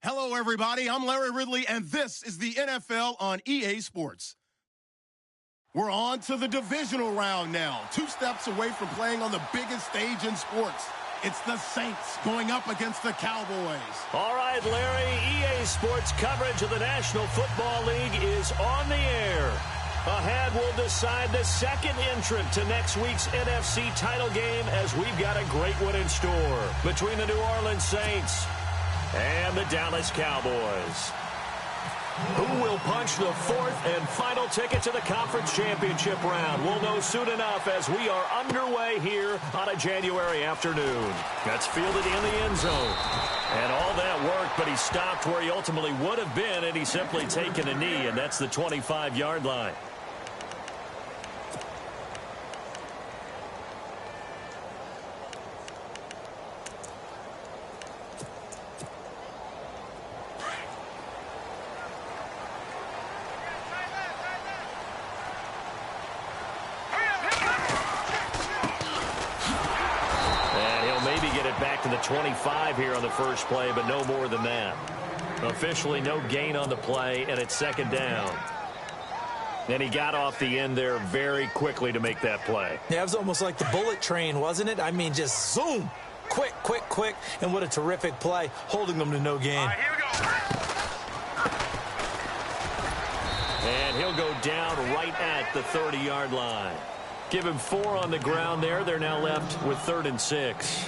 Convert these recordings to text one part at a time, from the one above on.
Hello, everybody. I'm Larry Ridley, and this is the NFL on EA Sports. We're on to the divisional round now, 2 steps away from playing on the biggest stage in sports. It's the Saints going up against the Cowboys. All right, Larry, EA Sports coverage of the National Football League is on the air. Ahead, we'll decide the second entrant to next week's NFC title game as we've got a great one in store between the New Orleans Saints and the Dallas Cowboys. Who will punch the fourth and final ticket to the conference championship round? We'll know soon enough as we are underway here on a January afternoon. That's fielded in the end zone. And all that worked, but he stopped where he ultimately would have been, and he's simply taken a knee, and that's the 25-yard line. Back to the 25 here on the first play, but no more than that. Officially no gain on the play, and it's second down. And he got off the end there very quickly to make that play. Yeah, it was almost like the bullet train, wasn't it? I mean, just zoom. Quick, quick, quick. And what a terrific play, holding them to no gain. All right, here we go. And he'll go down right at the 30-yard line. Give him 4 on the ground there. They're now left with 3rd and 6.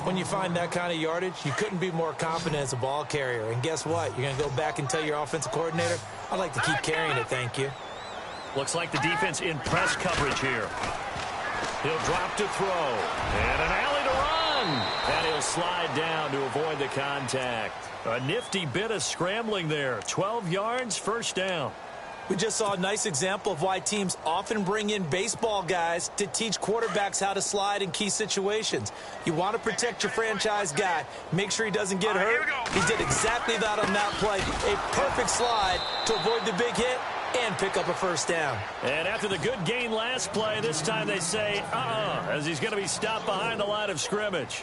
When you find that kind of yardage, you couldn't be more confident as a ball carrier. And guess what? You're going to go back and tell your offensive coordinator, I'd like to keep carrying it, thank you. Looks like the defense in press coverage here. He'll drop to throw. And an alley to run. And he'll slide down to avoid the contact. A nifty bit of scrambling there. 12 yards, first down. We just saw a nice example of why teams often bring in baseball guys to teach quarterbacks how to slide in key situations. You want to protect your franchise guy. Make sure he doesn't get hurt. He did exactly that on that play. A perfect slide to avoid the big hit and pick up a first down. And after the good gain last play, this time they say, as he's going to be stopped behind the line of scrimmage.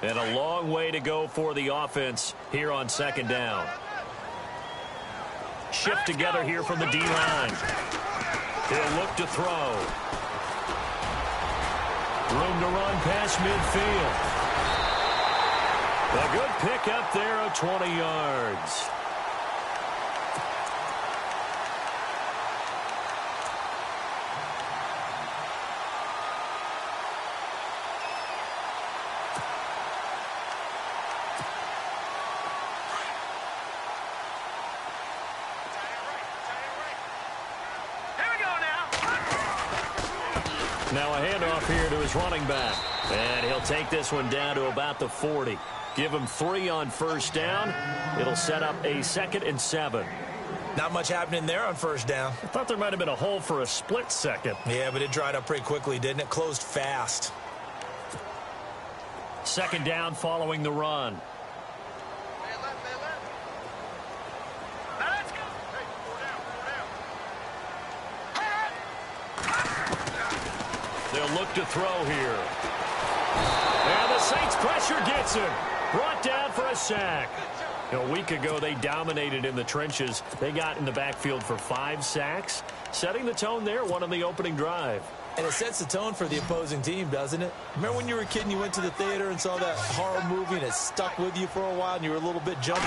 And a long way to go for the offense here on second down. Shift together here from the D-line. He'll look to throw. Room to run past midfield. A good pickup there of 20 yards. Now a handoff here to his running back. And he'll take this one down to about the 40. Give him 3 on first down. It'll set up a 2nd and 7. Not much happening there on first down. I thought there might have been a hole for a split second. Yeah, but it dried up pretty quickly, didn't it? Closed fast. Second down following the run. They'll look to throw here. And the Saints pressure gets him. Brought down for a sack. A week ago, they dominated in the trenches. They got in the backfield for 5 sacks. Setting the tone there, one on the opening drive. And it sets the tone for the opposing team, doesn't it? Remember when you were a kid and you went to the theater and saw that horror movie and it stuck with you for a while and you were a little bit jumpy?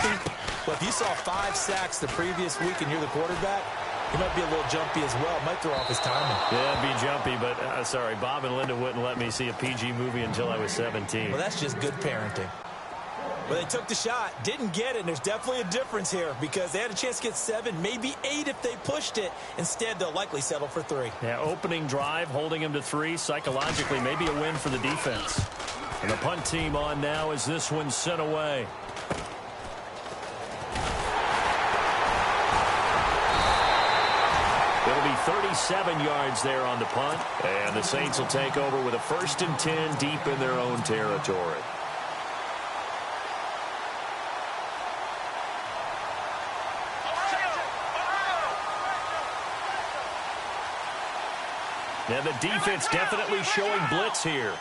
Well, if you saw 5 sacks the previous week and you're the quarterback, he might be a little jumpy as well. Might throw off his timing. Yeah, it'd be jumpy, but sorry, Bob and Linda wouldn't let me see a PG movie until I was 17. Well, that's just good parenting. Well, they took the shot, didn't get it, and there's definitely a difference here because they had a chance to get 7, maybe 8 if they pushed it. Instead, they'll likely settle for 3. Yeah, opening drive, holding him to 3, psychologically, maybe a win for the defense. And the punt team on now as this one's sent away. It'll be 37 yards there on the punt. And the Saints will take over with a 1st and 10 deep in their own territory. And the defense definitely showing blitz here.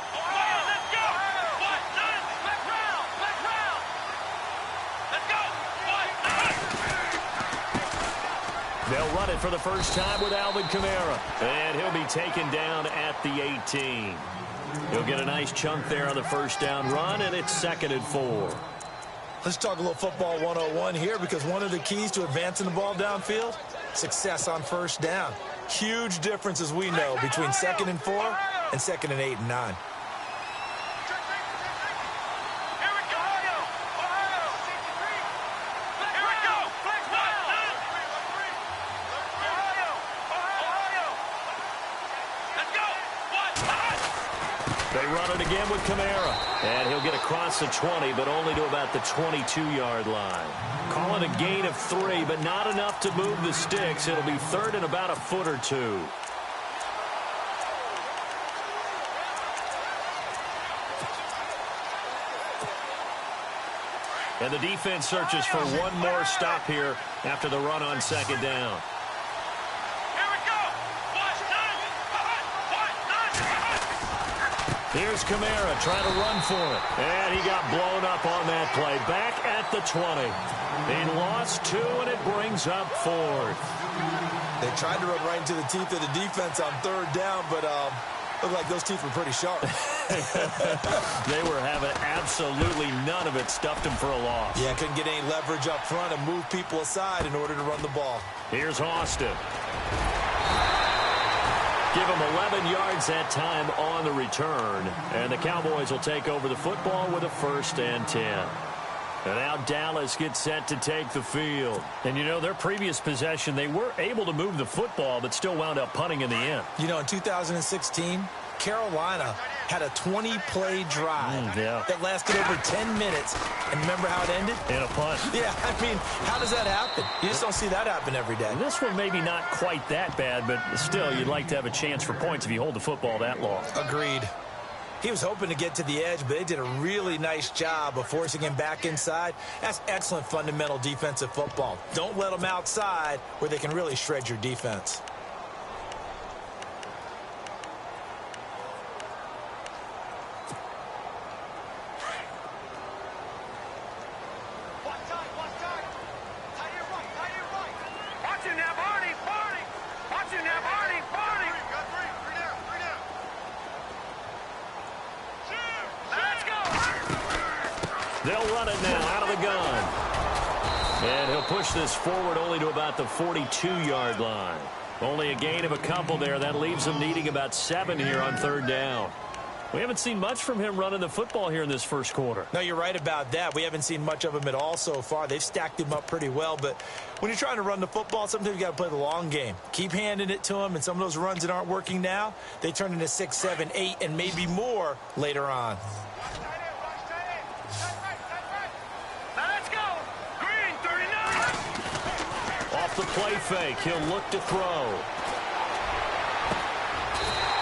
They'll run it for the first time with Alvin Kamara. And he'll be taken down at the 18. He'll get a nice chunk there on the first down run, and it's 2nd and 4. Let's talk a little football 101 here, because one of the keys to advancing the ball downfield, success on first down. Huge difference, as we know, between 2nd and 4 and 2nd and 8 and 9. They run it again with Kamara. And he'll get across the 20, but only to about the 22-yard line. Call it a gain of 3, but not enough to move the sticks. It'll be 3rd and about a foot or 2. And the defense searches for one more stop here after the run on 2nd down. Here's Kamara trying to run for it. And he got blown up on that play. Back at the 20. They lost 2, and it brings up 4th. They tried to run right into the teeth of the defense on 3rd down, but looked like those teeth were pretty sharp. They were having absolutely none of it. Stuffed him for a loss. Yeah, couldn't get any leverage up front and move people aside in order to run the ball. Here's Austin. Give him 11 yards that time on the return. And the Cowboys will take over the football with a 1st and 10. And now Dallas gets set to take the field. And, you know, their previous possession, they were able to move the football, but still wound up punting in the end. You know, in 2016, Carolina had a 20-play drive that lasted over 10 minutes. And remember how it ended? In a punt. Yeah, I mean, how does that happen? You just don't see that happen every day. And this one maybe not quite that bad, but still, you'd like to have a chance for points if you hold the football that long. Agreed. He was hoping to get to the edge, but they did a really nice job of forcing him back inside. That's excellent fundamental defensive football. Don't let them outside where they can really shred your defense. They'll run it now out of the gun. And he'll push this forward only to about the 42-yard line. Only a gain of a couple there. That leaves him needing about 7 here on 3rd down. We haven't seen much from him running the football here in this first quarter. No, you're right about that. We haven't seen much of him at all so far. They've stacked him up pretty well. But when you're trying to run the football, sometimes you got to play the long game. Keep handing it to him, and some of those runs that aren't working now, they turn into 6, 7, 8, and maybe more later on. The play fake. He'll look to throw.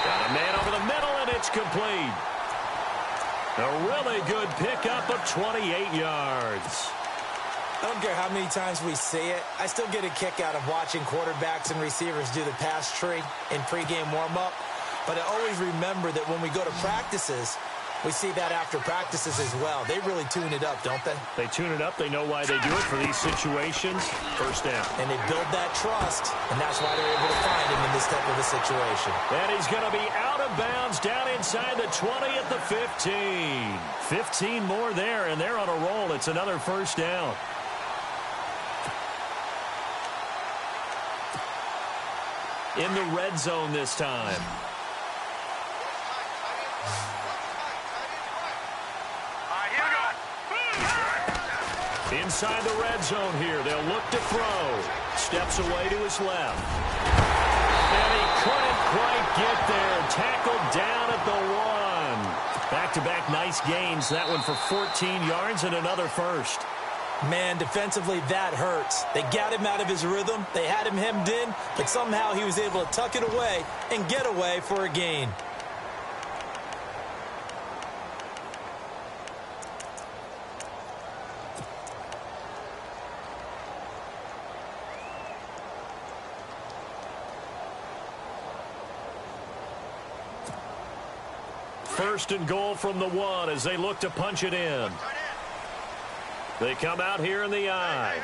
Got a man over the middle, and it's complete. A really good pickup of 28 yards. I don't care how many times we see it. I still get a kick out of watching quarterbacks and receivers do the pass tree in pregame warm-up. But I always remember that when we go to practices, we see that after practices as well. They really tune it up, don't they? They tune it up. They know why they do it for these situations. First down. And they build that trust, and that's why they're able to find him in this type of a situation. And he's going to be out of bounds down inside the 20 at the 15. 15 more there, and they're on a roll. It's another first down. In the red zone this time. Inside the red zone here. They'll look to throw. Steps away to his left. And he couldn't quite get there. Tackled down at the 1. Back-to-back nice gains. That one for 14 yards and another first. Man, defensively, that hurts. They got him out of his rhythm. They had him hemmed in, but somehow he was able to tuck it away and get away for a gain. first and goal from the 1 as they look to punch it in. They come out here in the I.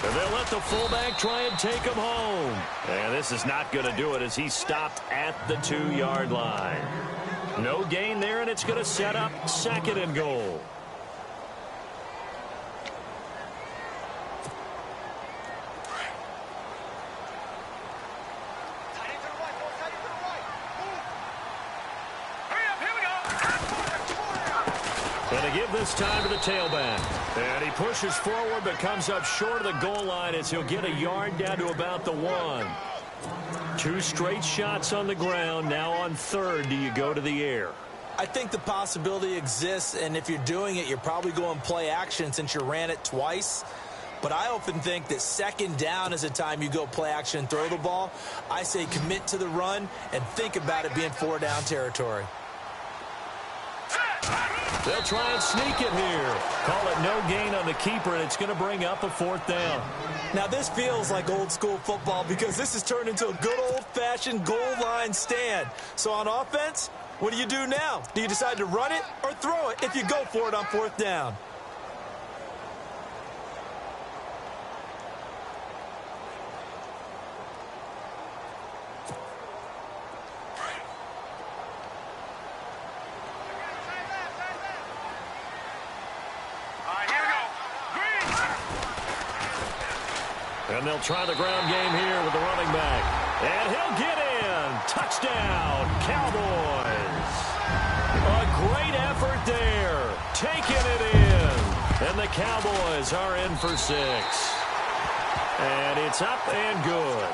And they'll let the fullback try and take him home. And this is not going to do it as he's stopped at the 2-yard line. No gain there, and it's going to set up 2nd and goal. And to give this time to the tailback. And he pushes forward but comes up short of the goal line as he'll get a yard down to about the 1. 2 straight shots on the ground. Now on 3rd, do you go to the air? I think the possibility exists, and if you're doing it, you're probably going play action since you ran it twice. But I often think that 2nd down is a time you go play action and throw the ball. I say commit to the run and think about it being 4-down territory. They'll try and sneak it here. Call it no gain on the keeper, and it's going to bring up a 4th down. Now, this feels like old school football because this has turned into a good old-fashioned goal line stand. So on offense, what do you do now? Do you decide to run it or throw it if you go for it on 4th down? And they'll try the ground game here with the running back. And he'll get in. Touchdown, Cowboys. A great effort there. Taking it in. And the Cowboys are in for 6. And it's up and good.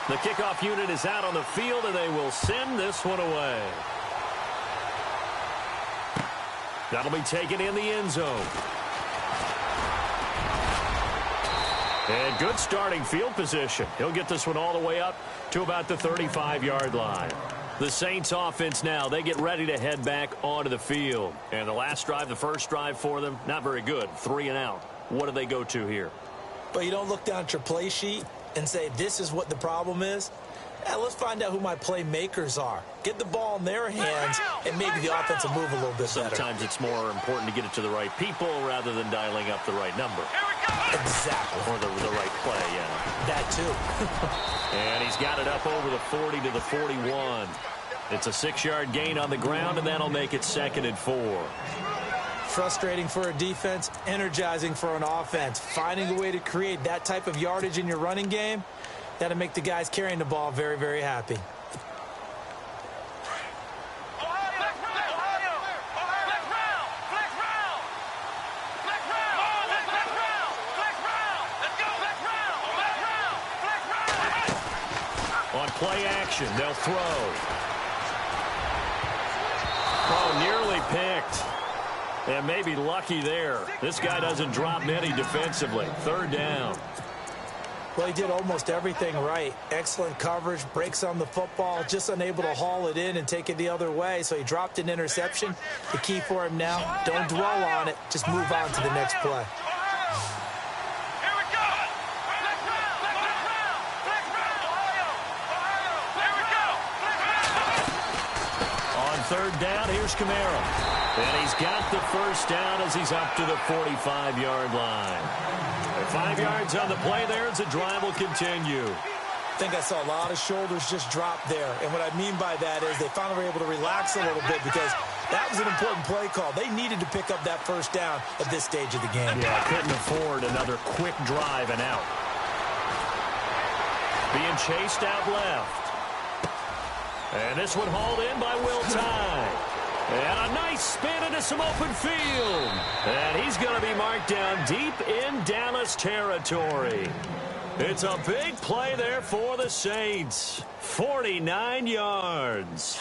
The kickoff unit is out on the field, and they will send this one away. That'll be taken in the end zone. And good starting field position. He'll get this one all the way up to about the 35-yard line. The Saints offense now, they get ready to head back onto the field. And the last drive, the first drive for them, not very good. 3 and out. What do they go to here? But you don't look down at your play sheet and say, this is what the problem is. Let's find out who my playmakers are. Get the ball in their hands, and maybe the offense will move a little bit better. Sometimes it's more important to get it to the right people rather than dialing up the right number. Exactly. Or the right play, yeah. That too. And he's got it up over the 40 to the 41. It's a 6-yard gain on the ground, and that'll make it 2nd and 4. Frustrating for a defense, energizing for an offense. Finding a way to create that type of yardage in your running game, that'll make the guys carrying the ball very, very happy. On play action, they'll throw. Oh, nearly picked. And maybe lucky there. This guy doesn't drop many defensively. 3rd down. Well, he did almost everything right. Excellent coverage, breaks on the football, just unable to haul it in and take it the other way. So he dropped an interception. The key for him now, don't dwell on it. Just move on to the next play. On 3rd down, here's Kamara. And he's got the first down as he's up to the 45-yard line. 5 yards on the play there as the drive will continue. I think I saw a lot of shoulders just drop there. And what I mean by that is they finally were able to relax a little bit because that was an important play call. They needed to pick up that first down at this stage of the game. Yeah, couldn't afford another quick drive and out. Being chased out left. And this one hauled in by Will Tye. And a nice spin into some open field. And he's going to be marked down deep in Dallas territory. It's a big play there for the Saints. 49 yards.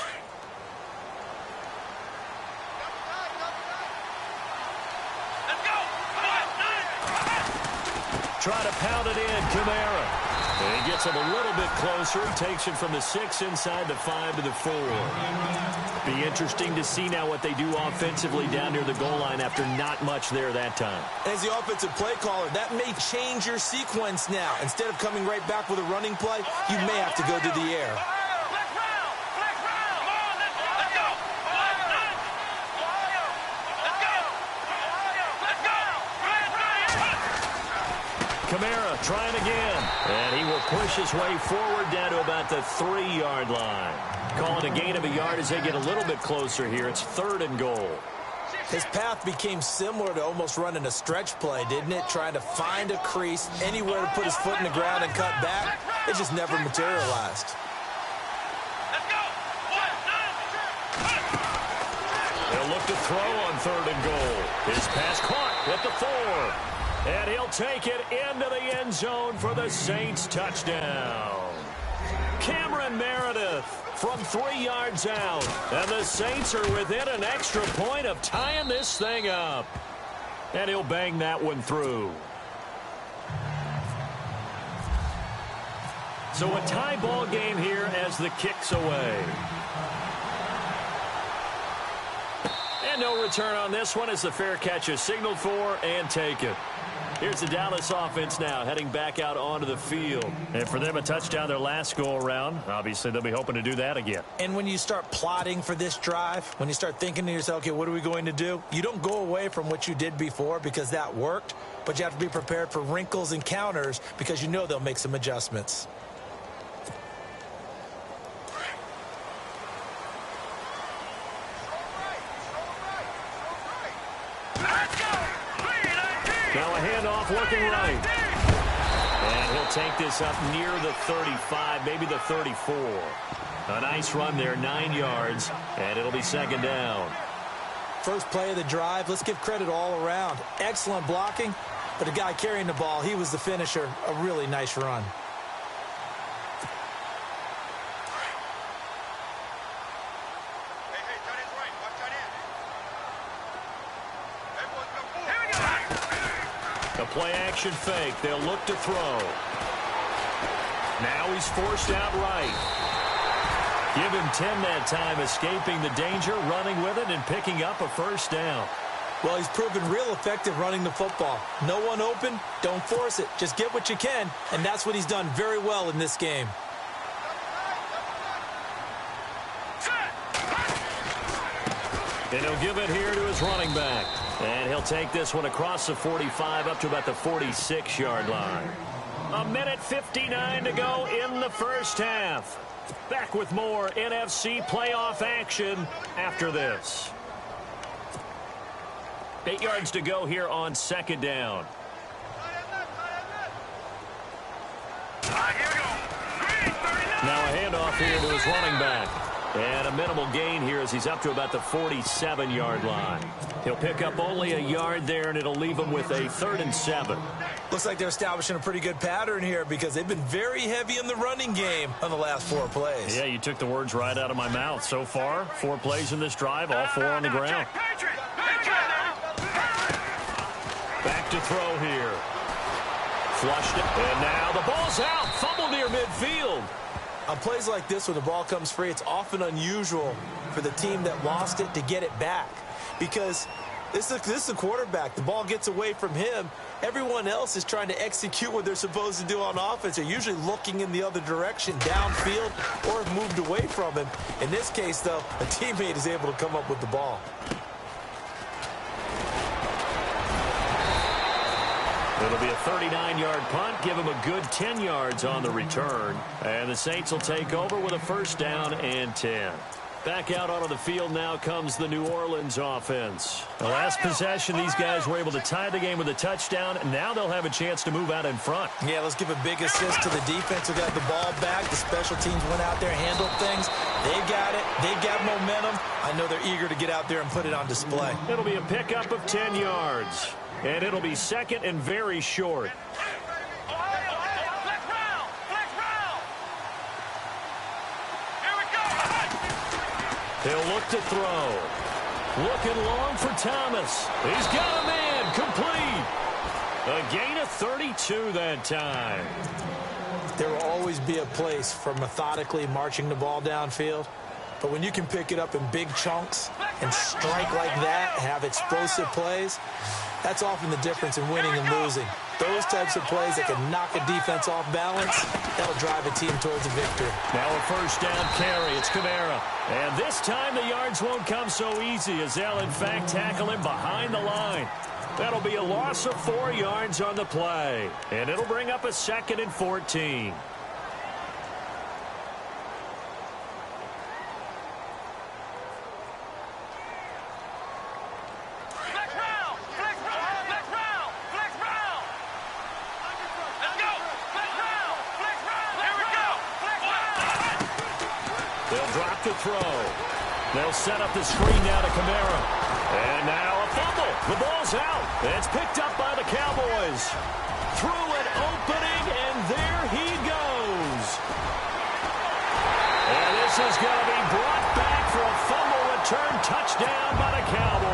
Try to pound it in, Kamara. And he gets him a little bit closer. He takes it from the 6 inside the 5 to the 4. Be interesting to see now what they do offensively down near the goal line after not much there that time. As the offensive play caller, that may change your sequence now. Instead of coming right back with a running play, you may have to go to the air. Kamara trying again. And he will push his way forward down to about the 3-yard line. Calling a gain of a yard as they get a little bit closer here. It's 3rd and goal. His path became similar to almost running a stretch play, didn't it? Trying to find a crease, anywhere to put his foot in the ground and cut back. It just never materialized. They'll look to throw on 3rd and goal. His pass caught at the 4. And he'll take it into the end zone for the Saints touchdown. Cameron Meredith from 3 yards out. And the Saints are within an extra point of tying this thing up. And he'll bang that one through. So a tie ball game here as the kick's away. And no return on this one as the fair catch is signaled for and taken. Here's the Dallas offense now heading back out onto the field. And for them, a touchdown their last go-around. Obviously, they'll be hoping to do that again. And when you start plotting for this drive, when you start thinking to yourself, okay, what are we going to do? You don't go away from what you did before because that worked, but you have to be prepared for wrinkles and counters because you know they'll make some adjustments. Now a handoff looking right. And he'll take this up near the 35, maybe the 34. A nice run there, 9 yards, and it'll be 2nd down. First play of the drive, let's give credit all around. Excellent blocking, but the guy carrying the ball, he was the finisher. A really nice run. A play-action fake. They'll look to throw. Now he's forced out right. Give him 10 that time, escaping the danger, running with it, and picking up a 1st down. Well, he's proven real effective running the football. No one open, don't force it. Just get what you can, and that's what he's done very well in this game. And he'll give it here to his running back. And he'll take this one across the 45 up to about the 46-yard line. 1:59 to go in the first half. Back with more NFC playoff action after this. 8 yards to go here on 2nd down. Now a handoff here to his running back. And a minimal gain here as he's up to about the 47-yard line. He'll pick up only a yard there, and it'll leave him with a 3rd and 7. Looks like they're establishing a pretty good pattern here because they've been very heavy in the running game on the last 4 plays. Yeah, you took the words right out of my mouth. So far, 4 plays in this drive, all 4 on the ground. Back to throw here. Flushed it, and now the ball's out. Fumble near midfield. On plays like this, when the ball comes free, it's often unusual for the team that lost it to get it back. Because this is a quarterback. The ball gets away from him. Everyone else is trying to execute what they're supposed to do on offense. They're usually looking in the other direction, downfield, or have moved away from him. In this case, though, a teammate is able to come up with the ball. It'll be a 39-yard punt. Give him a good 10 yards on the return. And the Saints will take over with a 1st down and 10. Back out onto the field now comes the New Orleans offense. The last possession, these guys were able to tie the game with a touchdown. Now they'll have a chance to move out in front. Yeah, let's give a big assist to the defense who got the ball back. The special teams went out there, handled things. They got it. They got momentum. I know they're eager to get out there and put it on display. It'll be a pickup of 10 yards. And it'll be 2nd and very short. He'll look to throw. Looking long for Thomas. He's got a man complete. A gain of 32 that time. There will always be a place for methodically marching the ball downfield. But when you can pick it up in big chunks and strike like that, have explosive plays, that's often the difference in winning and losing. Those types of plays that can knock a defense off balance, that'll drive a team towards a victory. Now a first down carry. It's Kamara. And this time the yards won't come so easy as they'll, in fact, tackle him behind the line. That'll be a loss of 4 yards on the play. And it'll bring up a 2nd and 14. Throw. They'll set up the screen now to Kamara. And now a fumble. The ball's out. It's picked up by the Cowboys. Through an opening, and there he goes. And this is going to be brought back for a fumble return touchdown by the Cowboys.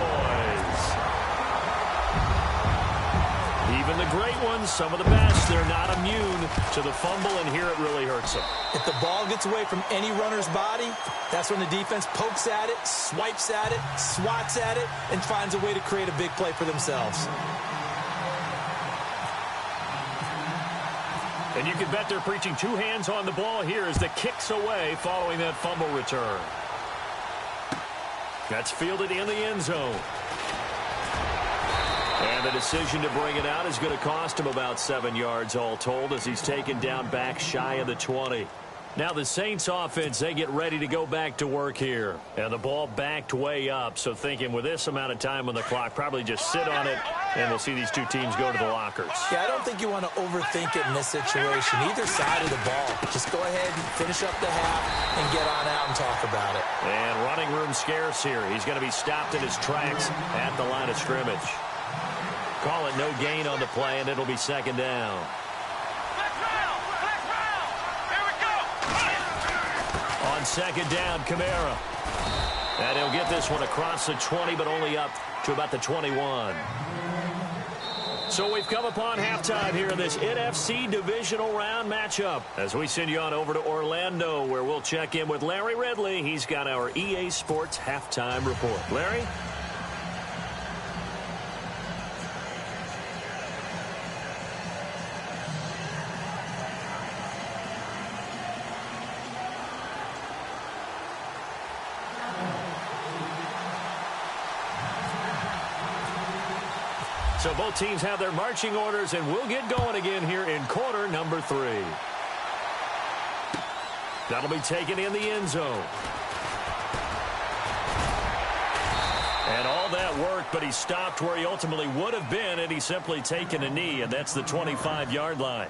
Even the great ones, some of the best, they're not immune to the fumble, and here it really hurts them. If the ball gets away from any runner's body, that's when the defense pokes at it, swipes at it, swats at it, and finds a way to create a big play for themselves. And you can bet they're preaching 2 hands on the ball here as the kick's away following that fumble return. That's fielded in the end zone. And the decision to bring it out is going to cost him about 7 yards all told as he's taken down back shy of the 20. Now the Saints offense, they get ready to go back to work here. And the ball backed way up, so thinking with this amount of time on the clock, probably just sit on it, and we'll see these two teams go to the lockers. Yeah, I don't think you want to overthink it in this situation. Either side of the ball. Just go ahead and finish up the half and get on out and talk about it. And running room scarce here. He's going to be stopped in his tracks at the line of scrimmage. Call it no gain on the play, and it'll be 2nd down. On 2nd down, Kamara. And he'll get this one across the 20, but only up to about the 21. So we've come upon halftime here in this NFC divisional round matchup as we send you on over to Orlando, where we'll check in with Larry Ridley. He's got our EA Sports halftime report. Larry? So both teams have their marching orders, and we'll get going again here in quarter number 3. That'll be taken in the end zone. And all that work, but he stopped where he ultimately would have been, and he's simply taken a knee, and that's the 25-yard line.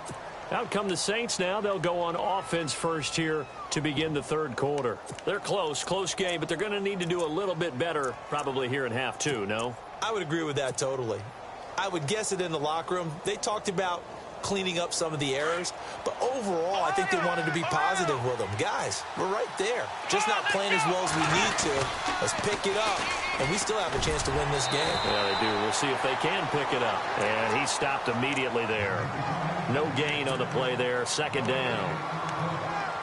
Out come the Saints now. They'll go on offense first here to begin the 3rd quarter. They're close game, but they're going to need to do a little bit better probably here in half 2, no? I would agree with that totally. I would guess it in the locker room. They talked about cleaning up some of the errors, but overall, I think they wanted to be positive with them. Guys, we're right there. Just not playing as well as we need to. Let's pick it up, and we still have a chance to win this game. Yeah, they do. We'll see if they can pick it up. And he stopped immediately there. No gain on the play there. 2nd down.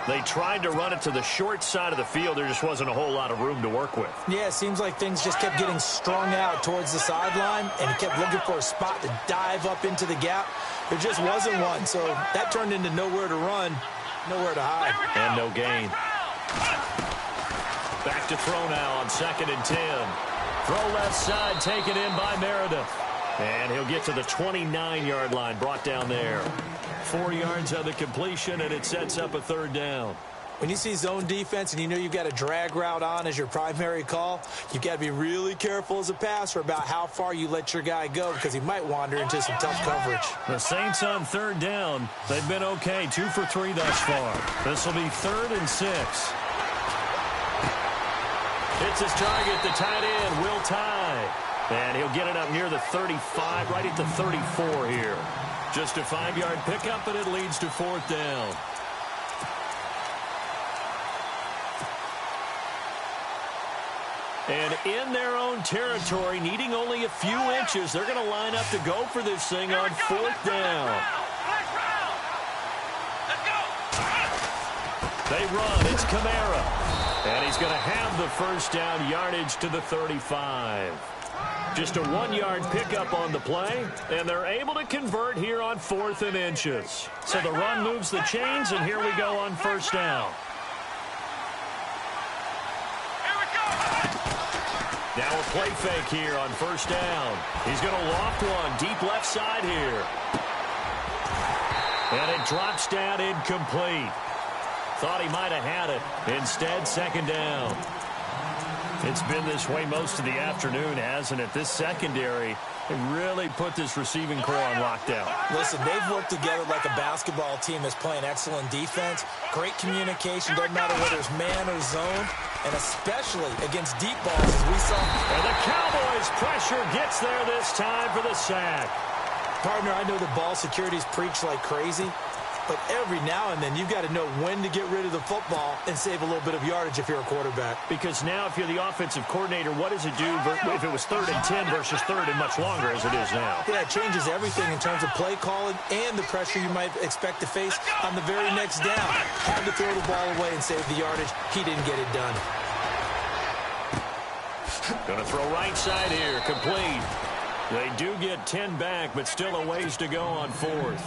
They tried to run it to the short side of the field. There just wasn't a whole lot of room to work with. Yeah, it seems like things just kept getting strung out towards the sideline, and he kept looking for a spot to dive up into the gap. There just wasn't one, so that turned into nowhere to run, nowhere to hide. And no gain. Back to throw now on 2nd and 10. Throw left side, taken in by Meredith. And he'll get to the 29-yard line, brought down there. 4 yards on the completion, and it sets up a 3rd down. When you see zone defense and you know you've got a drag route on as your primary call, you've got to be really careful as a passer about how far you let your guy go because he might wander into some tough coverage. The Saints on 3rd down. They've been okay, 2 for 3 thus far. This will be 3rd and 6. Hits his target, the tight end, Will Tye. And he'll get it up near the 35, right at the 34 here. Just a 5-yard pickup, and it leads to 4th down. And in their own territory, needing only a few inches, they're going to line up to go for this thing on 4th down. They run. It's Kamara. And he's going to have the first down yardage to the 35. Just a 1-yard pickup on the play, and they're able to convert here on 4th and inches. So the run moves the chains, and here we go on first down. Now a play fake here on first down. He's going to loft one deep left side here. And it drops down incomplete. Thought he might have had it. Instead, second down. It's been this way most of the afternoon, hasn't it? This secondary really put this receiving core on lockdown. Listen, they've worked together like a basketball team that's playing excellent defense. Great communication, doesn't matter whether it's man or zone, and especially against deep balls, as we saw. And the Cowboys' pressure gets there this time for the sack. Partner, I know the ball security's preached like crazy, but every now and then you've got to know when to get rid of the football and save a little bit of yardage if you're a quarterback. Because now if you're the offensive coordinator, what does it do if it was 3rd and 10 versus 3rd and much longer as it is now? Yeah, it changes everything in terms of play calling and the pressure you might expect to face on the very next down. Had to throw the ball away and save the yardage. He didn't get it done. Going to throw right side here, complete. They do get 10 back, but still a ways to go on 4th.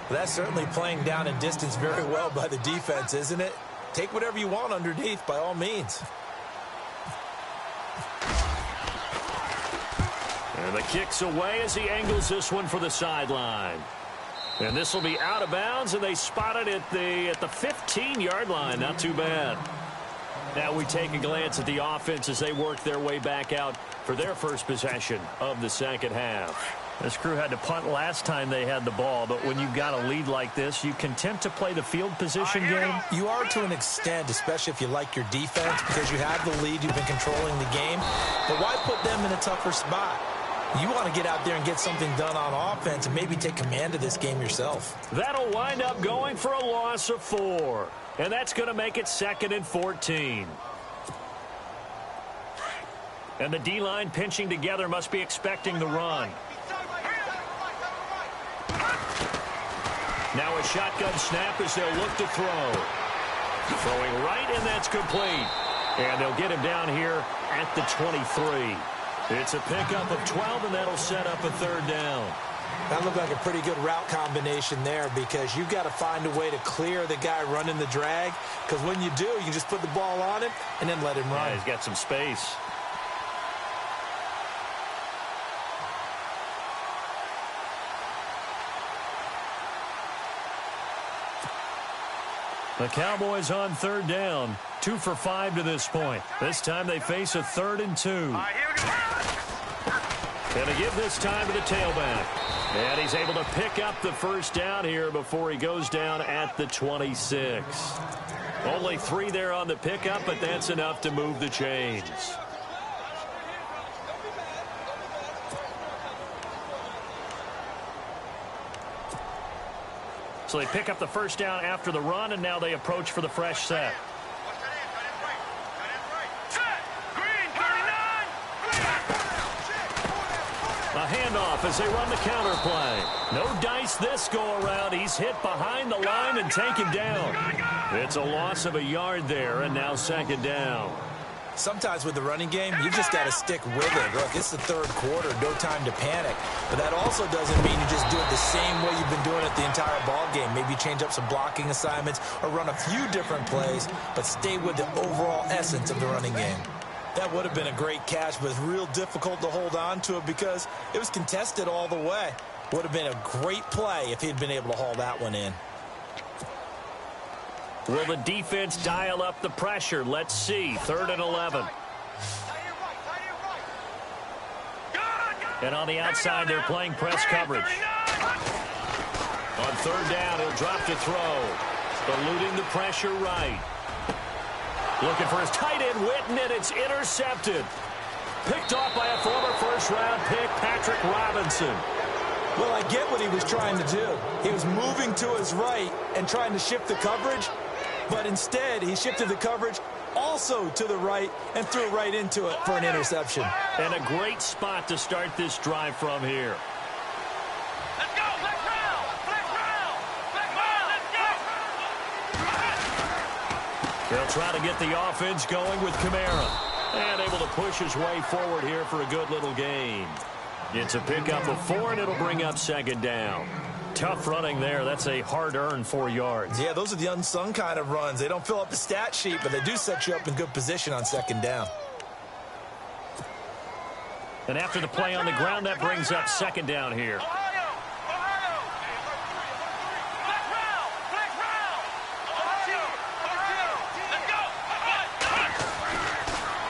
That's certainly playing down and distance very well by the defense, isn't it? Take whatever you want underneath, by all means. And the kick's away as he angles this one for the sideline. And this will be out of bounds, and they spot it at the 15-yard line. Not too bad. Now we take a glance at the offense as they work their way back out for their first possession of the second half. This crew had to punt last time they had the ball, but when you've got a lead like this, you content to play the field position game? You are to an extent, especially if you like your defense, because you have the lead, you've been controlling the game. But why put them in a tougher spot? You want to get out there and get something done on offense and maybe take command of this game yourself. That'll wind up going for a loss of 4. And that's going to make it 2nd and 14. And the D-line pinching together must be expecting the run. Now a shotgun snap as they'll look to throw. Throwing right, and that's complete. And they'll get him down here at the 23. It's a pickup of 12, and that'll set up a 3rd down. That looked like a pretty good route combination there, because you've got to find a way to clear the guy running the drag, because when you do, you just put the ball on him and then let him run. Yeah, he's got some space. The Cowboys on 3rd down, 2 for 5 to this point. This time they face a 3rd and 2. And to give this time to the tailback. And he's able to pick up the first down here before he goes down at the 26. Only 3 there on the pickup, but that's enough to move the chains. So they pick up the first down after the run, and now they approach for the fresh set. A handoff as they run the counter play. No dice this go-around. He's hit behind the line and taken down. It's a loss of a yard there, and now 2nd down. Sometimes with the running game, you just got to stick with it. Look, it's the 3rd quarter, no time to panic. But that also doesn't mean you just do it the same way you've been doing it the entire ball game. Maybe change up some blocking assignments or run a few different plays, but stay with the overall essence of the running game. That would have been a great catch, but it's real difficult to hold on to it because it was contested all the way. Would have been a great play if he'd been able to haul that one in. Will the defense dial up the pressure? Let's see. 3rd and 11. And on the outside, they're playing press coverage. On 3rd down, he'll drop to throw. Eluding the pressure right. Looking for his tight end, Witten, and it's intercepted. Picked off by a former first-round pick, Patrick Robinson. Well, I get what he was trying to do. He was moving to his right and trying to shift the coverage, but instead he shifted the coverage also to the right and threw right into it for an interception. And a great spot to start this drive from here. Let's go! Let's round! Let's round! Let's go! They'll try to get the offense going with Kamara. And able to push his way forward here for a good little gain. It's a pickup of 4, and it'll bring up second down. Tough running there. That's a hard-earned 4 yards. Yeah, those are the unsung kind of runs. They don't fill up the stat sheet, but they do set you up in good position on second down. And after the play on the ground, that brings up second down here.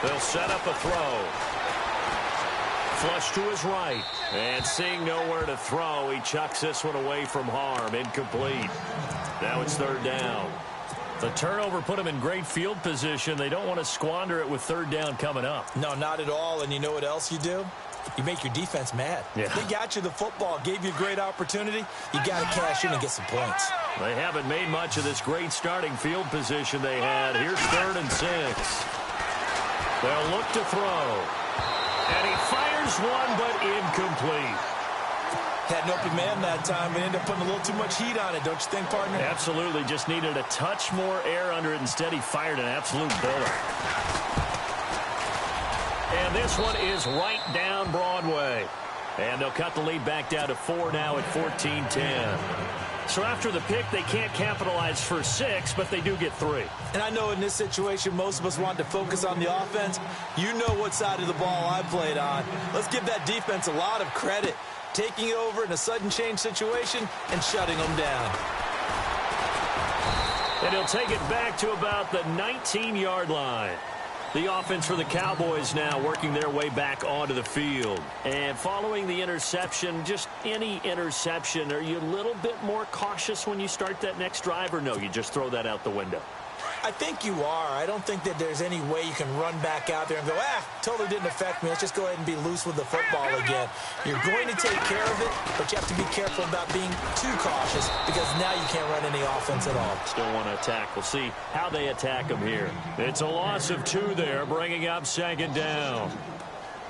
They'll set up a throw. Flush to his right. And seeing nowhere to throw, he chucks this one away from harm. Incomplete. Now it's third down. The turnover put him in great field position. They don't want to squander it with third down coming up. No, not at all. And you know what else you do? You make your defense mad. Yeah. They got you the football, gave you a great opportunity. You got to cash in and get some points. They haven't made much of this great starting field position they had. Here's 3rd and 6. They'll look to throw. And he fires one, but incomplete. Had an open man that time, but ended up putting a little too much heat on it, don't you think, partner? Absolutely. Just needed a touch more air under it. Instead, he fired an absolute bullet. And this one is right down Broadway. And they'll cut the lead back down to 4 now at 14-10. So after the pick, they can't capitalize for 6, but they do get 3. And I know in this situation, most of us want to focus on the offense. You know what side of the ball I played on. Let's give that defense a lot of credit. Taking it over in a sudden change situation and shutting them down. And he'll take it back to about the 19-yard line. The offense for the Cowboys now working their way back onto the field. And following the interception, just any interception, are you a little bit more cautious when you start that next drive, or no, you just throw that out the window? I think you are. I don't think that there's any way you can run back out there and go, totally didn't affect me. Let's just go ahead and be loose with the football again. You're going to take care of it, but you have to be careful about being too cautious because now you can't run any offense at all. Still want to attack. We'll see how they attack him here. It's a loss of 2 there, bringing up second down.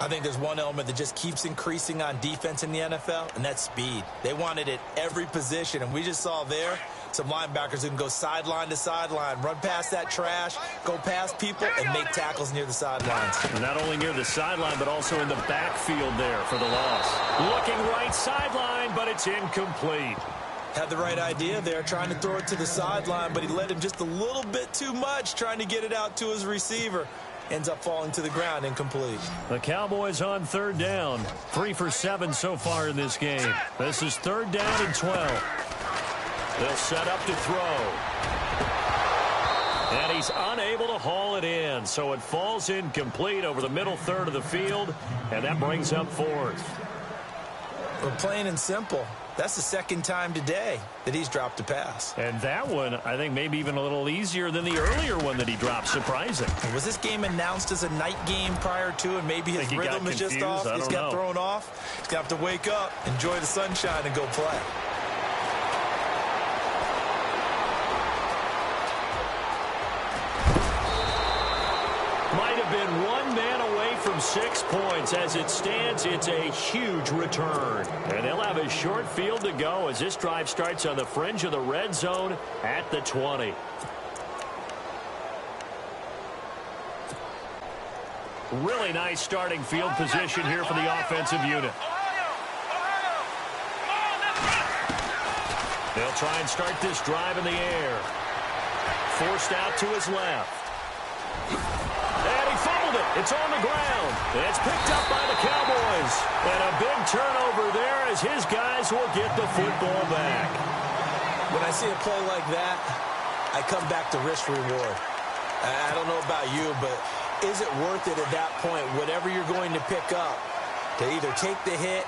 I think there's one element that just keeps increasing on defense in the NFL, and that's speed. They want it at every position, and we just saw there some linebackers who can go sideline to sideline, run past that trash, go past people, and make tackles near the sidelines. Not only near the sideline, but also in the backfield there for the loss. Looking right sideline, but it's incomplete. Had the right idea there, trying to throw it to the sideline, but he led him just a little bit too much, trying to get it out to his receiver. Ends up falling to the ground, incomplete. The Cowboys on third down. 3 for 7 so far in this game. This is 3rd down and 12. They'll set up to throw. And he's unable to haul it in, so it falls incomplete over the middle third of the field, and that brings up 4th. We're plain and simple. That's the 2nd time today that he's dropped a pass. And that one, I think, maybe even a little easier than the earlier one that he dropped. Surprising. Was this game announced as a night game prior to, and maybe his rhythm is just off? He's got thrown off. He's going to have to wake up, enjoy the sunshine, and go play. Might have been 1 man away from 6 points. As it stands, it's a huge return. And they'll have a short field to go as this drive starts on the fringe of the red zone at the 20. Really nice starting field position here for the offensive unit. They'll try and start this drive in the air. Forced out to his left. And he fumbled it. It's on the ground. It's picked up by the Cowboys. And a big turnover there as his guys will get the football back. When I see a play like that, I come back to risk reward. I don't know about you, but is it worth it at that point, whatever you're going to pick up, to either take the hit,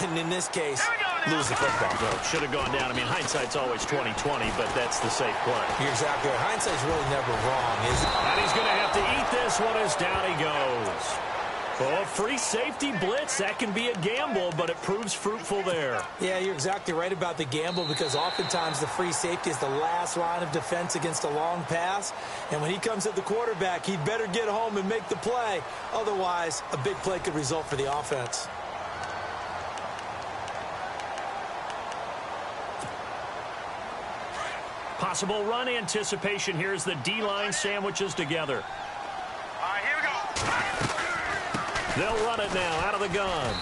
and in this case, lose the football? Well, should have gone down. I mean, hindsight's always 20/20, but that's the safe play. You're exactly right. Hindsight's really never wrong, is it? And he's going to have to eat this one as down he goes. Well, free safety blitz, that can be a gamble, but it proves fruitful there. Yeah, you're exactly right about the gamble because oftentimes the free safety is the last line of defense against a long pass. And when he comes at the quarterback, he'd better get home and make the play. Otherwise, a big play could result for the offense. Possible run anticipation here as the D-line sandwiches together. All right, here we go. They'll run it now out of the gun.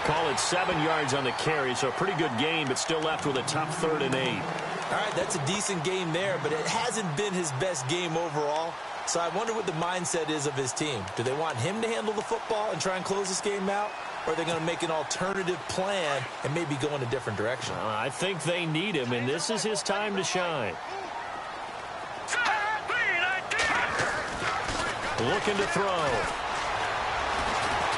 Call it 7 yards on the carry, so a pretty good game, but still left with a tough 3rd and 8. All right, that's a decent game there, but it hasn't been his best game overall. So I wonder what the mindset is of his team. Do they want him to handle the football and try and close this game out? Or are they going to make an alternative plan and maybe go in a different direction? I think they need him, and this is his time to shine. Looking to throw.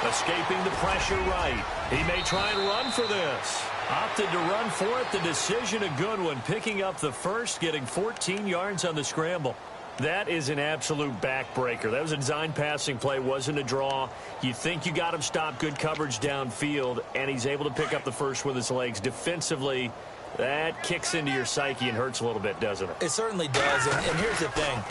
Escaping the pressure right. He may try and run for this. Opted to run for it. The decision a good one. Picking up the first, getting 14 yards on the scramble. That is an absolute backbreaker. That was a design passing play, wasn't a draw. You think you got him stopped, good coverage downfield, and he's able to pick up the first with his legs. Defensively, that kicks into your psyche and hurts a little bit, doesn't it? It certainly does, and here's the thing.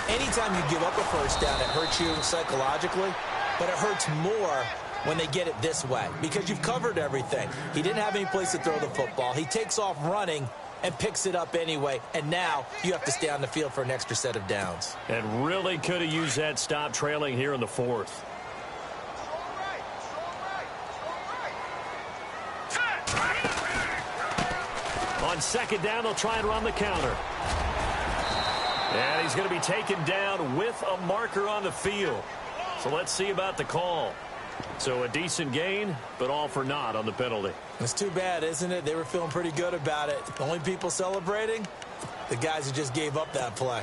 Anytime you give up a first down, it hurts you psychologically, but it hurts more when they get it this way because you've covered everything. He didn't have any place to throw the football. He takes off running and picks it up anyway, and now you have to stay on the field for an extra set of downs. And really could have used that stop trailing here in the 4th. On 2nd down, they'll try and run the counter. And he's going to be taken down with a marker on the field. So let's see about the call. So a decent gain, but all for naught on the penalty. It's too bad, isn't it? They were feeling pretty good about it. The only people celebrating, the guys who just gave up that play.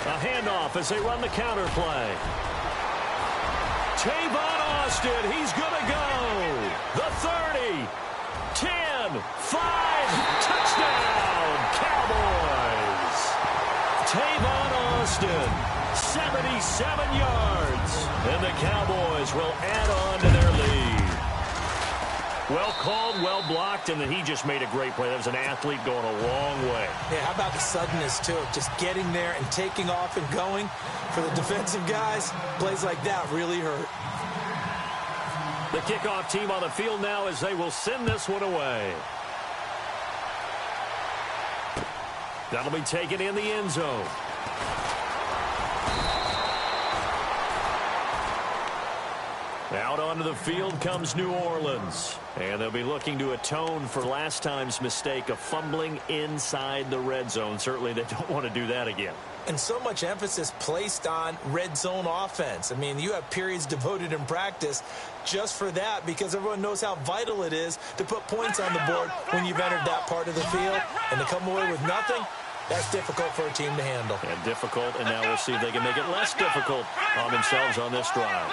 A handoff as they run the counter play. Tavon Austin, he's going to go. The 30, 10, 5, touchdown, Cowboys. Tavon Austin, 77 yards. And the Cowboys will add on to their lead. Well called, well blocked, and then he just made a great play. That was an athlete going a long way. Yeah, how about the suddenness, too? Just getting there and taking off and going. For the defensive guys, plays like that really hurt. The kickoff team on the field now as they will send this one away. That'll be taken in the end zone. Out onto the field comes New Orleans. And they'll be looking to atone for last time's mistake of fumbling inside the red zone. Certainly they don't want to do that again. And so much emphasis placed on red zone offense. I mean, you have periods devoted in practice just for that because everyone knows how vital it is to put points on the board when you've entered that part of the field. And to come away with nothing, that's difficult for a team to handle. And difficult, and now we'll see if they can make it less difficult on themselves on this drive.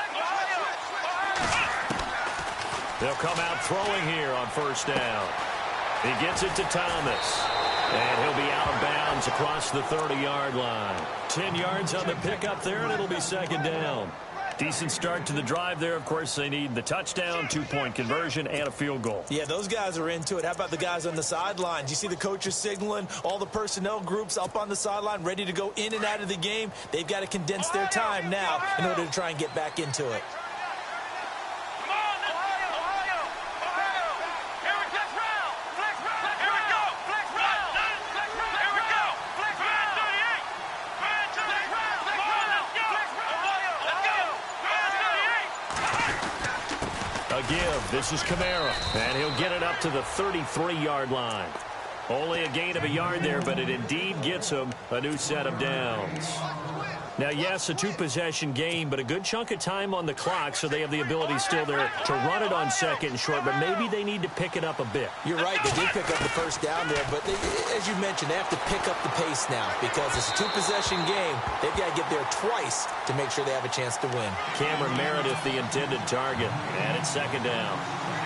They'll come out throwing here on 1st down. He gets it to Thomas. And he'll be out of bounds across the 30-yard line. 10 yards on the pickup there, and it'll be 2nd down. Decent start to the drive there. Of course, they need the touchdown, 2-point conversion, and a field goal. Yeah, those guys are into it. How about the guys on the sidelines? You see the coaches signaling, all the personnel groups up on the sideline ready to go in and out of the game. They've got to condense their time now in order to try and get back into it. Give. This is Kamara, and he'll get it up to the 33-yard line. Only a gain of a yard there, but it indeed gets him a new set of downs. Now, yes, a 2-possession game, but a good chunk of time on the clock, so they have the ability still there to run it on 2nd and short, but maybe they need to pick it up a bit. You're right. They did pick up the 1st down there, but they, as you mentioned, they have to pick up the pace now because it's a 2-possession game. They've got to get there twice to make sure they have a chance to win. Cameron Meredith, the intended target, and it's 2nd down.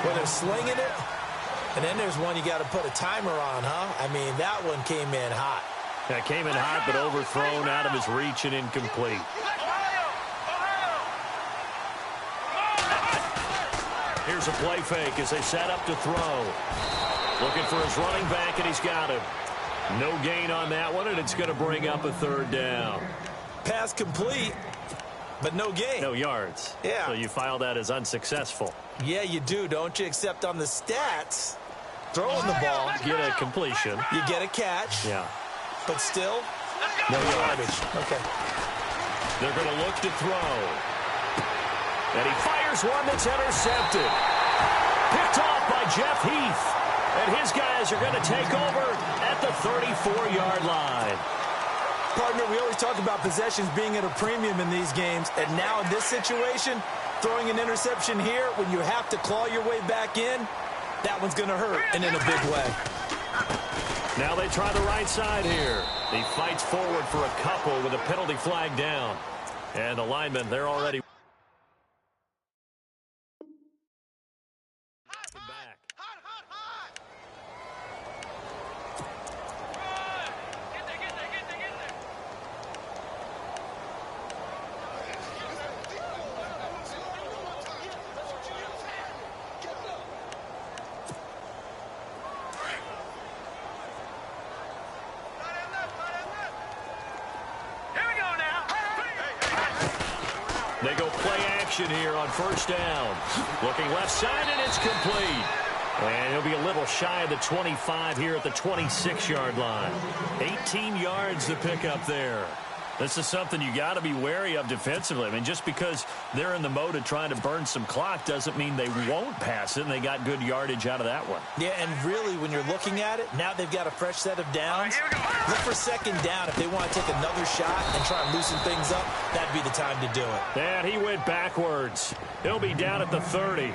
Well, they're slinging it, and then there's one you got to put a timer on, huh? I mean, that one came in hot. That came in hot, but overthrown out of his reach and incomplete. Here's a play fake as they set up to throw. Looking for his running back, and he's got him. No gain on that one, and it's going to bring up a 3rd down. Pass complete, But no gain. No yards. Yeah. So you file that as unsuccessful. Yeah, you do, don't you? Except on the stats, throwing the ball. Get a completion. You get a catch. Yeah. But still, no yardage. Okay. They're going to look to throw. And he fires one that's intercepted. Picked off by Jeff Heath. And his guys are going to take over at the 34-yard line. Partner, we always talk about possessions being at a premium in these games. And now in this situation, throwing an interception here when you have to claw your way back in, that one's going to hurt, and in a big way. Now they try the right side here. He fights forward for a couple with a penalty flag down. And the linemen, they're already back. They go play action here on first down. Looking left side, and it's complete. And he'll be a little shy of the 25 here at the 26-yard line. 18 yards to pick up there. This is something you got to be wary of defensively. I mean, just because they're in the mode of trying to burn some clock doesn't mean they won't pass it, and they got good yardage out of that one. Yeah, and really, when you're looking at it, now they've got a fresh set of downs. Look for second down. If they want to take another shot and try and loosen things up, that'd be the time to do it. And he went backwards. He'll be down at the 30.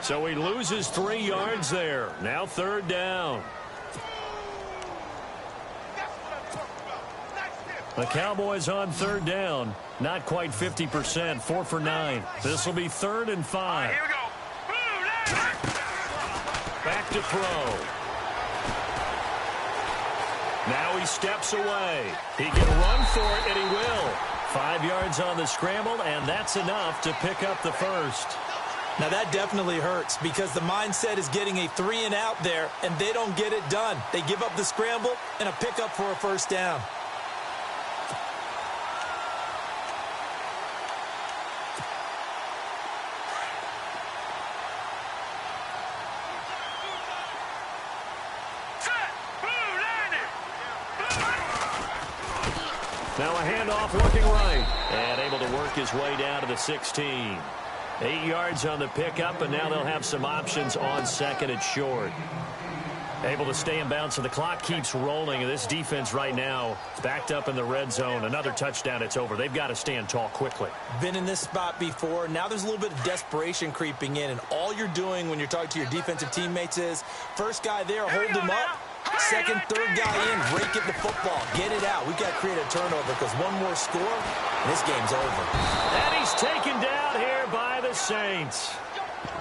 So he loses 3 yards there. Now third down. The Cowboys on third down. Not quite 50%. 4 for 9. This will be 3rd and 5. Here we go. Back to throw. Now he steps away. He can run for it, and he will. 5 yards on the scramble, and that's enough to pick up the first. Now, that definitely hurts because the mindset is getting a 3-and-out there, and they don't get it done. They give up the scramble and a pickup for a first down. Now a handoff looking right. And able to work his way down to the 16. 8 yards on the pickup, and now they'll have some options on second and short. Able to stay in bounds, so the clock keeps rolling. And this defense right now backed up in the red zone. Another touchdown, it's over. They've got to stand tall quickly. Been in this spot before. Now there's a little bit of desperation creeping in, and all you're doing when you're talking to your defensive teammates is first guy there, hold him up. Second, third guy in, rake at the football. Get it out. We've got to create a turnover because one more score, and this game's over. And he's taken down here by the Saints.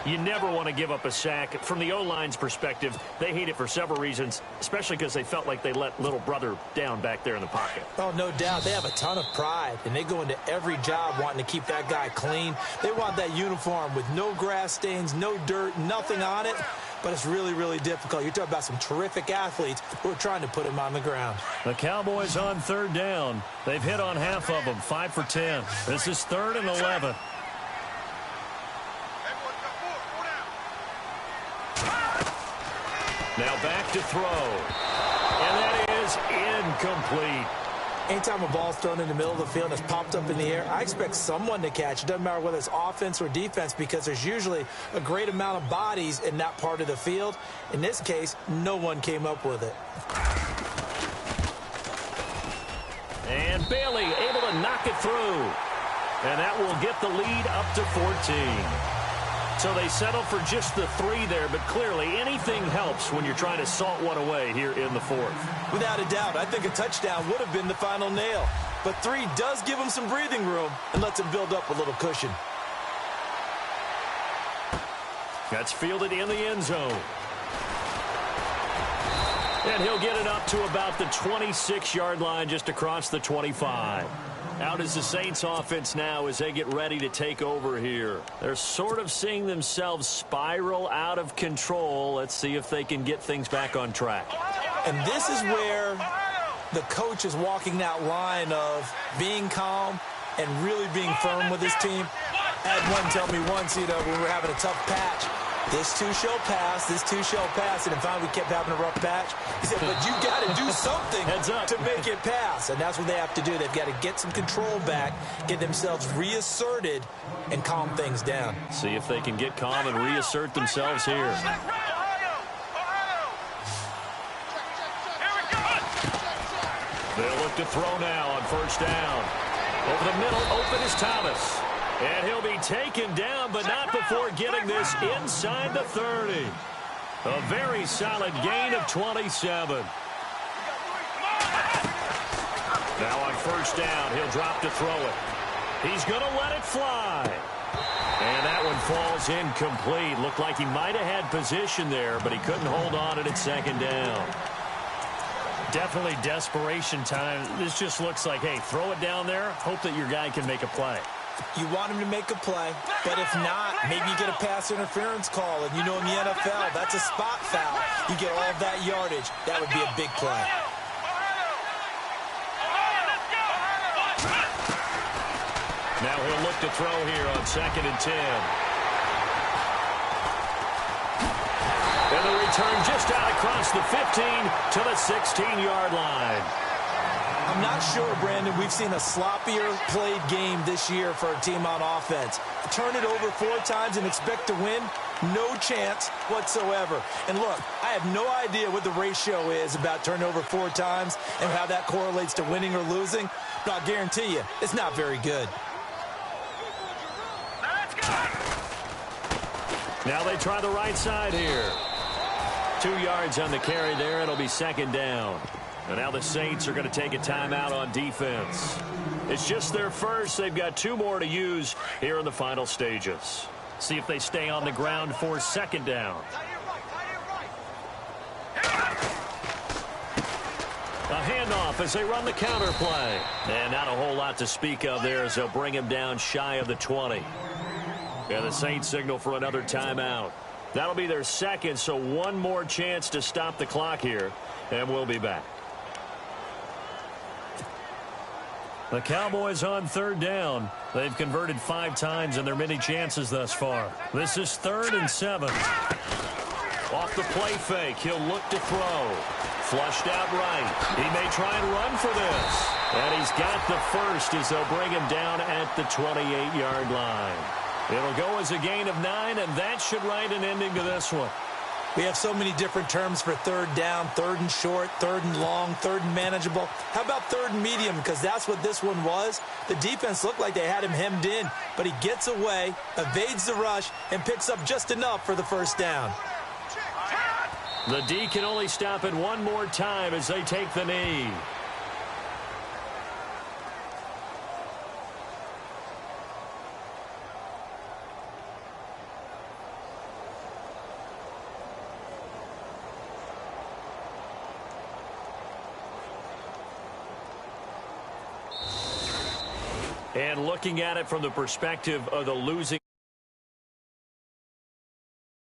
You never want to give up a sack. From the O-line's perspective, they hate it for several reasons, especially because they felt like they let little brother down back there in the pocket. Oh, no doubt. They have a ton of pride, and they go into every job wanting to keep that guy clean. They want that uniform with no grass stains, no dirt, nothing on it. But it's really, really difficult. You're talking about some terrific athletes who are trying to put him on the ground. The Cowboys on third down. They've hit on half of them, 5 for 10. This is 3rd and 11. Now back to throw. And that is incomplete. Anytime a ball's thrown in the middle of the field and it's popped up in the air, I expect someone to catch. It doesn't matter whether it's offense or defense because there's usually a great amount of bodies in that part of the field. In this case, no one came up with it. And Bailey able to knock it through. And that will get the lead up to 14. So they settle for just the 3 there, but clearly anything helps when you're trying to salt one away here in the 4th. Without a doubt, I think a touchdown would have been the final nail. But 3 does give them some breathing room and lets them build up a little cushion. That's fielded in the end zone. And he'll get it up to about the 26-yard line just across the 25. Out is the Saints offense now as they get ready to take over here. They're sort of seeing themselves spiral out of control. Let's see if they can get things back on track. And this is where the coach is walking that line of being calm and really being firm with his team. I had one tell me once, when we were having a tough patch, this too shall pass, this too shall pass, and finally we kept having a rough patch. He said, but you got to do something to make it pass, and that's what they have to do. They've got to get some control back, get themselves reasserted, and calm things down. See if they can get calm and reassert themselves here. They'll look to throw now on first down. Over the middle, open is Thomas. And he'll be taken down, but not before getting this inside the 30. A very solid gain of 27. Now on first down, he'll drop to throw it. He's going to let it fly. And that one falls incomplete. Looked like he might have had position there, but he couldn't hold on at second down. Definitely desperation time. This just looks like, hey, throw it down there, hope that your guy can make a play. You want him to make a play, but if not, maybe you get a pass interference call. And in the NFL, that's a spot foul. You get all of that yardage. That would be a big play. Now he'll look to throw here on 2nd and 10. And the return just out across the 15 to the 16-yard line. I'm not sure, Brandon, we've seen a sloppier played game this year for a team on offense. Turn it over 4 times and expect to win? No chance whatsoever. And look, I have no idea what the ratio is about turnover 4 times and how that correlates to winning or losing, but I'll guarantee you, it's not very good. Now they try the right side here. 2 yards on the carry there. It'll be 2nd down. And now the Saints are going to take a timeout on defense. It's just their first. They've got 2 more to use here in the final stages. See if they stay on the ground for 2nd down. A handoff as they run the counter play. And not a whole lot to speak of there as they'll bring him down shy of the 20. And the Saints signal for another timeout. That'll be their second, so 1 more chance to stop the clock here. And we'll be back. The Cowboys on 3rd down. They've converted 5 times in their many chances thus far. This is 3rd and 7. Off the play fake, he'll look to throw. Flushed out right. He may try and run for this. And he's got the first as they'll bring him down at the 28-yard line. It'll go as a gain of 9, and that should write an ending to this one. We have so many different terms for 3rd down, 3rd and short, 3rd and long, 3rd and manageable. How about 3rd and medium? Because that's what this one was. The defense looked like they had him hemmed in, but he gets away, evades the rush, and picks up just enough for the first down. The D can only stop it 1 more time as they take the knee. And looking at it from the perspective of the losing